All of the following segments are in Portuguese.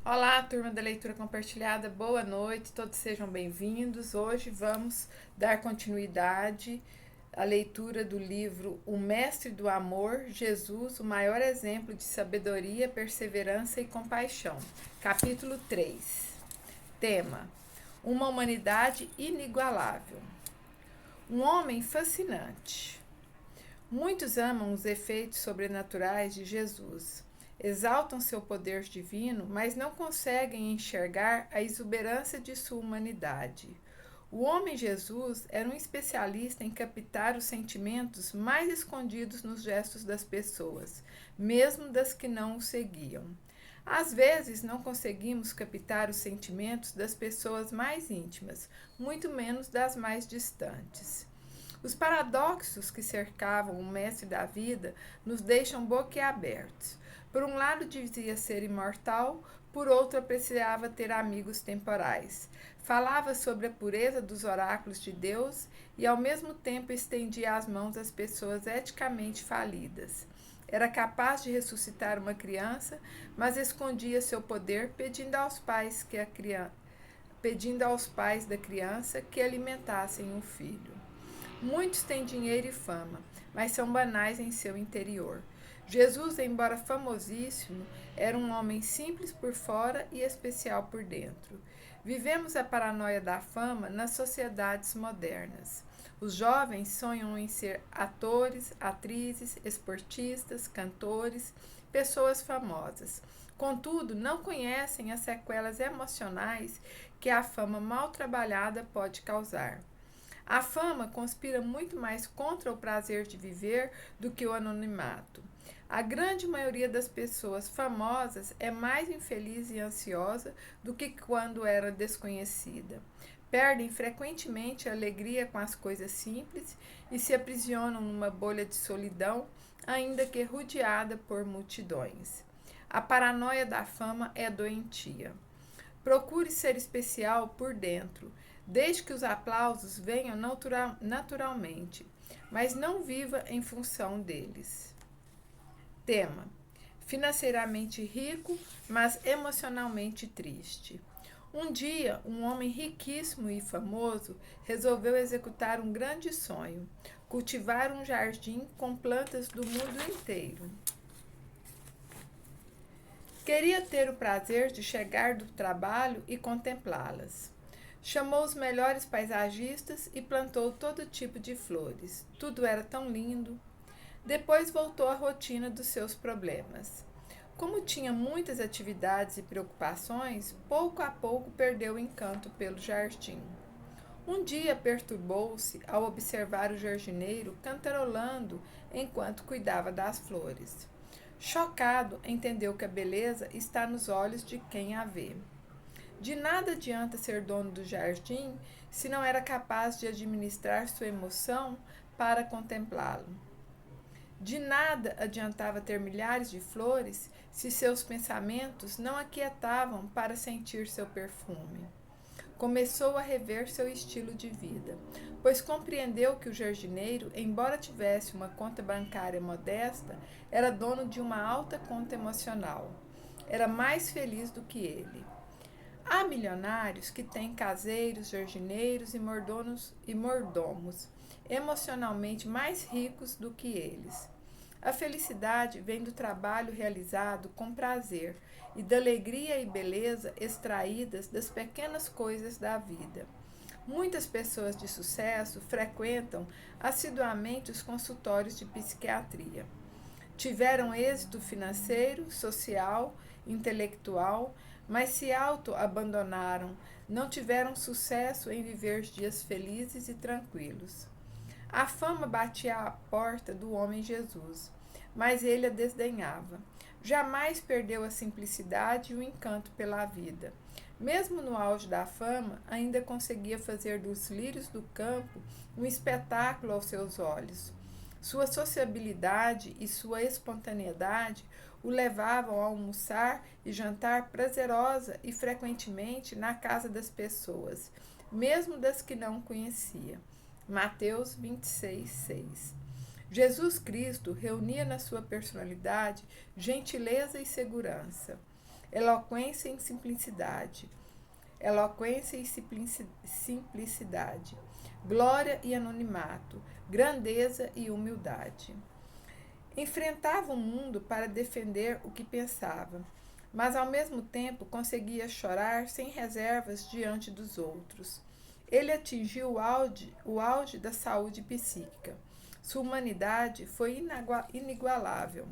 Olá, turma da leitura compartilhada, boa noite, todos sejam bem-vindos. Hoje vamos dar continuidade à leitura do livro O Mestre do Amor, Jesus, o maior exemplo de sabedoria, perseverança e compaixão. Capítulo 3. Tema: Uma humanidade inigualável. Um homem fascinante. Muitos amam os efeitos sobrenaturais de Jesus. Exaltam seu poder divino, mas não conseguem enxergar a exuberância de sua humanidade. O homem Jesus era um especialista em captar os sentimentos mais escondidos nos gestos das pessoas, mesmo das que não o seguiam. Às vezes não conseguimos captar os sentimentos das pessoas mais íntimas, muito menos das mais distantes. Os paradoxos que cercavam o mestre da vida nos deixam boquiabertos. Por um lado, dizia ser imortal, por outro, apreciava ter amigos temporais. Falava sobre a pureza dos oráculos de Deus e, ao mesmo tempo, estendia as mãos às pessoas eticamente falidas. Era capaz de ressuscitar uma criança, mas escondia seu poder pedindo aos pais da criança que alimentassem o filho. Muitos têm dinheiro e fama, mas são banais em seu interior. Jesus, embora famosíssimo, era um homem simples por fora e especial por dentro. Vivemos a paranoia da fama nas sociedades modernas. Os jovens sonham em ser atores, atrizes, esportistas, cantores, pessoas famosas. Contudo, não conhecem as sequelas emocionais que a fama mal trabalhada pode causar. A fama conspira muito mais contra o prazer de viver do que o anonimato. A grande maioria das pessoas famosas é mais infeliz e ansiosa do que quando era desconhecida. Perdem frequentemente a alegria com as coisas simples e se aprisionam numa bolha de solidão, ainda que rodeada por multidões. A paranoia da fama é doentia. Procure ser especial por dentro, desde que os aplausos venham naturalmente, mas não viva em função deles. Tema: financeiramente rico, mas emocionalmente triste. Um dia, um homem riquíssimo e famoso resolveu executar um grande sonho: cultivar um jardim com plantas do mundo inteiro. Queria ter o prazer de chegar do trabalho e contemplá-las. Chamou os melhores paisagistas e plantou todo tipo de flores. Tudo era tão lindo. Depois voltou à rotina dos seus problemas. Como tinha muitas atividades e preocupações, pouco a pouco perdeu o encanto pelo jardim. Um dia perturbou-se ao observar o jardineiro cantarolando enquanto cuidava das flores. Chocado, entendeu que a beleza está nos olhos de quem a vê. De nada adianta ser dono do jardim se não era capaz de administrar sua emoção para contemplá-lo. De nada adiantava ter milhares de flores se seus pensamentos não aquietavam para sentir seu perfume. Começou a rever seu estilo de vida, pois compreendeu que o jardineiro, embora tivesse uma conta bancária modesta, era dono de uma alta conta emocional. Era mais feliz do que ele. Há milionários que têm caseiros, jardineiros e mordomos, emocionalmente mais ricos do que eles. A felicidade vem do trabalho realizado com prazer e da alegria e beleza extraídas das pequenas coisas da vida. Muitas pessoas de sucesso frequentam assiduamente os consultórios de psiquiatria. Tiveram êxito financeiro, social, intelectual, mas se auto-abandonaram, não tiveram sucesso em viver dias felizes e tranquilos. A fama batia à porta do homem Jesus, mas ele a desdenhava. Jamais perdeu a simplicidade e o encanto pela vida. Mesmo no auge da fama, ainda conseguia fazer dos lírios do campo um espetáculo aos seus olhos. Sua sociabilidade e sua espontaneidade o levavam a almoçar e jantar prazerosa e frequentemente na casa das pessoas, mesmo das que não conhecia. Mateus 26, 6. Jesus Cristo reunia na sua personalidade gentileza e segurança. eloquência e simplicidade. Eloquência e simplicidade. Glória e anonimato. Grandeza e humildade. Enfrentava o mundo para defender o que pensava, mas ao mesmo tempo conseguia chorar sem reservas diante dos outros. Ele atingiu o auge da saúde psíquica. Sua humanidade foi inigualável.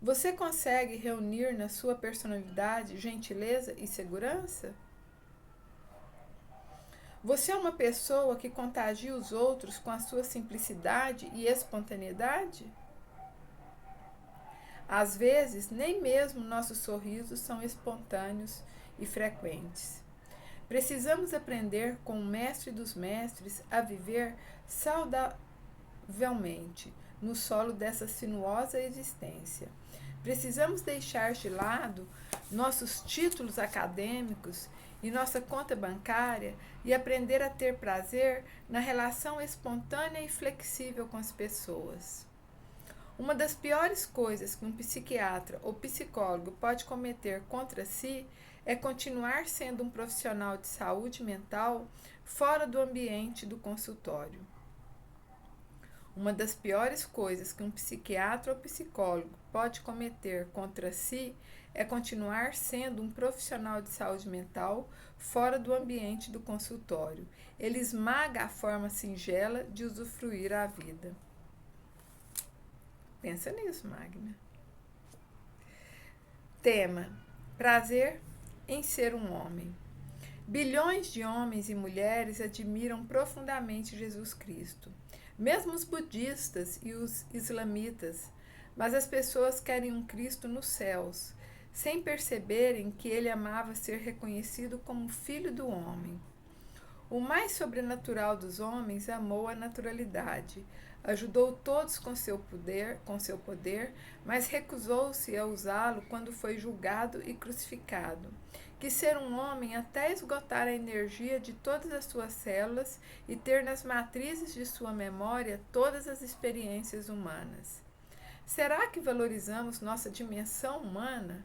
Você consegue reunir na sua personalidade gentileza e segurança? Você é uma pessoa que contagia os outros com a sua simplicidade e espontaneidade? Às vezes, nem mesmo nossos sorrisos são espontâneos e frequentes. Precisamos aprender com o mestre dos mestres a viver saudavelmente no solo dessa sinuosa existência. Precisamos deixar de lado nossos títulos acadêmicos e nossa conta bancária e aprender a ter prazer na relação espontânea e flexível com as pessoas. Uma das piores coisas que um psiquiatra ou psicólogo pode cometer contra si é continuar sendo um profissional de saúde mental fora do ambiente do consultório. Uma das piores coisas que um psiquiatra ou psicólogo pode cometer contra si é continuar sendo um profissional de saúde mental fora do ambiente do consultório. Ele esmaga a forma singela de usufruir a vida. Pensa nisso, Magna. Tema: prazer em ser um homem. Bilhões de homens e mulheres admiram profundamente Jesus Cristo, mesmo os budistas e os islamitas, mas as pessoas querem um Cristo nos céus, sem perceberem que ele amava ser reconhecido como filho do homem. O mais sobrenatural dos homens amou a naturalidade, ajudou todos com seu poder, mas recusou-se a usá-lo quando foi julgado e crucificado. Quis ser um homem até esgotar a energia de todas as suas células e ter nas matrizes de sua memória todas as experiências humanas. Será que valorizamos nossa dimensão humana?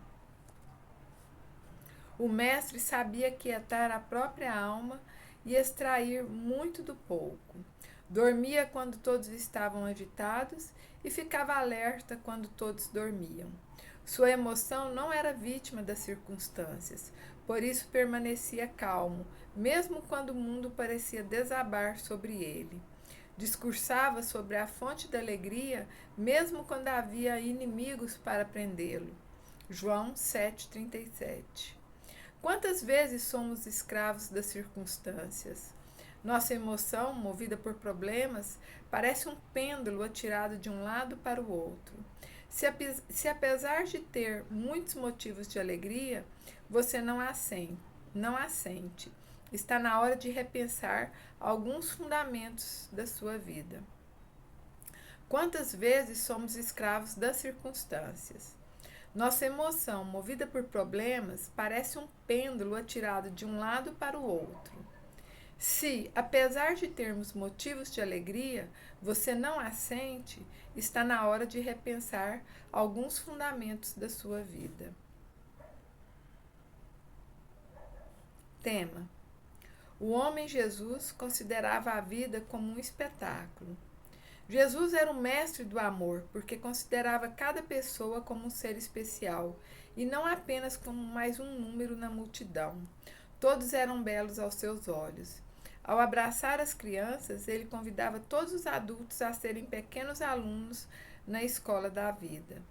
O mestre sabia quietar a própria alma e extrair muito do pouco. Dormia quando todos estavam agitados e ficava alerta quando todos dormiam. Sua emoção não era vítima das circunstâncias, por isso permanecia calmo, mesmo quando o mundo parecia desabar sobre ele. Discursava sobre a fonte da alegria, mesmo quando havia inimigos para prendê-lo. João 7,37. Quantas vezes somos escravos das circunstâncias? Nossa emoção, movida por problemas, parece um pêndulo atirado de um lado para o outro. Se apesar de ter muitos motivos de alegria, você não a sente, está na hora de repensar alguns fundamentos da sua vida. Quantas vezes somos escravos das circunstâncias? Nossa emoção, movida por problemas, parece um pêndulo atirado de um lado para o outro. Se, apesar de termos motivos de alegria, você não a sente, está na hora de repensar alguns fundamentos da sua vida. Tema: o homem Jesus considerava a vida como um espetáculo. Jesus era o mestre do amor, porque considerava cada pessoa como um ser especial e não apenas como mais um número na multidão. Todos eram belos aos seus olhos. Ao abraçar as crianças, ele convidava todos os adultos a serem pequenos alunos na escola da vida.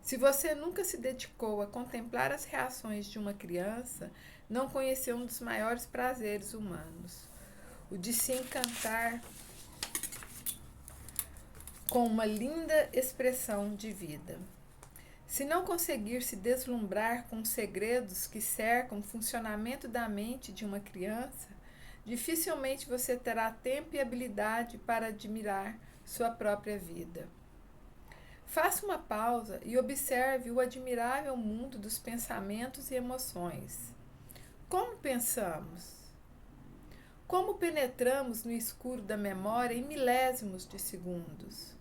Se você nunca se dedicou a contemplar as reações de uma criança, não conheceu um dos maiores prazeres humanos, o de se encantar com uma linda expressão de vida. Se não conseguir se deslumbrar com os segredos que cercam o funcionamento da mente de uma criança, dificilmente você terá tempo e habilidade para admirar sua própria vida. Faça uma pausa e observe o admirável mundo dos pensamentos e emoções. Como pensamos? Como penetramos no escuro da memória em milésimos de segundos?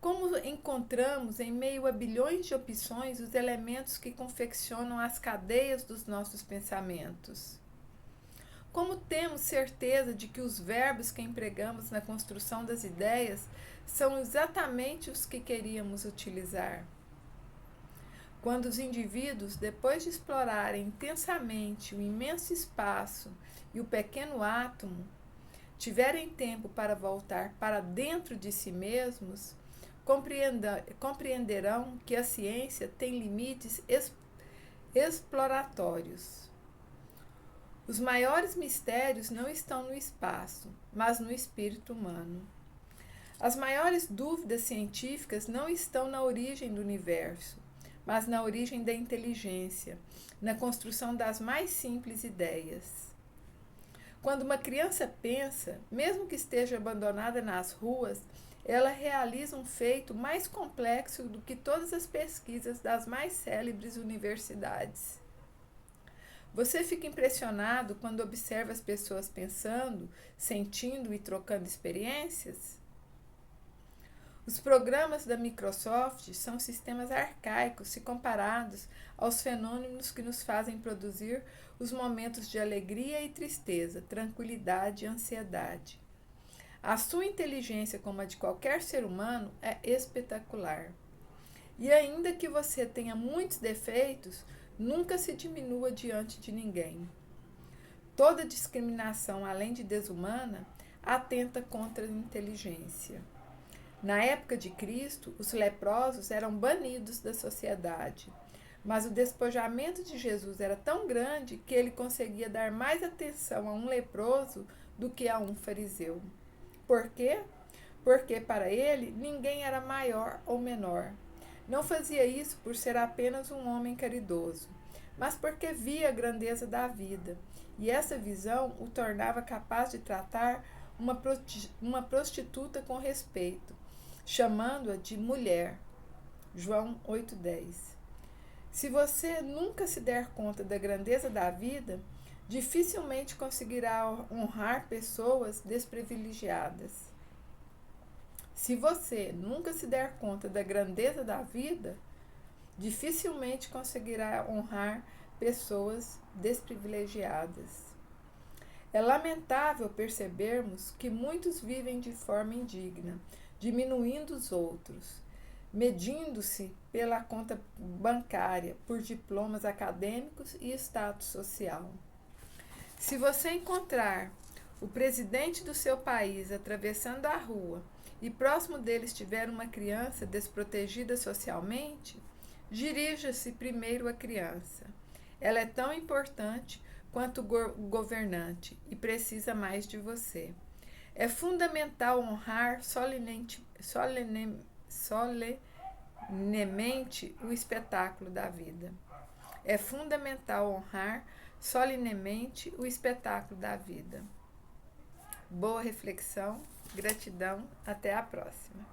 Como encontramos em meio a bilhões de opções os elementos que confeccionam as cadeias dos nossos pensamentos? Como temos certeza de que os verbos que empregamos na construção das ideias são exatamente os que queríamos utilizar? Quando os indivíduos, depois de explorarem intensamente o imenso espaço e o pequeno átomo, tiverem tempo para voltar para dentro de si mesmos, compreenderão que a ciência tem limites exploratórios. Os maiores mistérios não estão no espaço, mas no espírito humano. As maiores dúvidas científicas não estão na origem do universo, mas na origem da inteligência, na construção das mais simples ideias. Quando uma criança pensa, mesmo que esteja abandonada nas ruas, ela realiza um feito mais complexo do que todas as pesquisas das mais célebres universidades. Você fica impressionado quando observa as pessoas pensando, sentindo e trocando experiências? Os programas da Microsoft são sistemas arcaicos se comparados aos fenômenos que nos fazem produzir os momentos de alegria e tristeza, tranquilidade e ansiedade. A sua inteligência, como a de qualquer ser humano, é espetacular. E ainda que você tenha muitos defeitos, nunca se diminua diante de ninguém. Toda discriminação, além de desumana, atenta contra a inteligência. Na época de Cristo, os leprosos eram banidos da sociedade, mas o despojamento de Jesus era tão grande que ele conseguia dar mais atenção a um leproso do que a um fariseu. Por quê? Porque para ele ninguém era maior ou menor. Não fazia isso por ser apenas um homem caridoso, mas porque via a grandeza da vida, e essa visão o tornava capaz de tratar uma prostituta com respeito, chamando-a de mulher. João 8,10. Se você nunca se der conta da grandeza da vida, dificilmente conseguirá honrar pessoas desprivilegiadas. Se você nunca se der conta da grandeza da vida, dificilmente conseguirá honrar pessoas desprivilegiadas. É lamentável percebermos que muitos vivem de forma indigna, diminuindo os outros, medindo-se pela conta bancária, por diplomas acadêmicos e status social. Se você encontrar o presidente do seu país atravessando a rua e próximo dele estiver uma criança desprotegida socialmente, dirija-se primeiro à criança. Ela é tão importante quanto o governante e precisa mais de você. É fundamental honrar solenemente o espetáculo da vida. É fundamental honrar solenemente o espetáculo da vida. Boa reflexão, gratidão, até a próxima.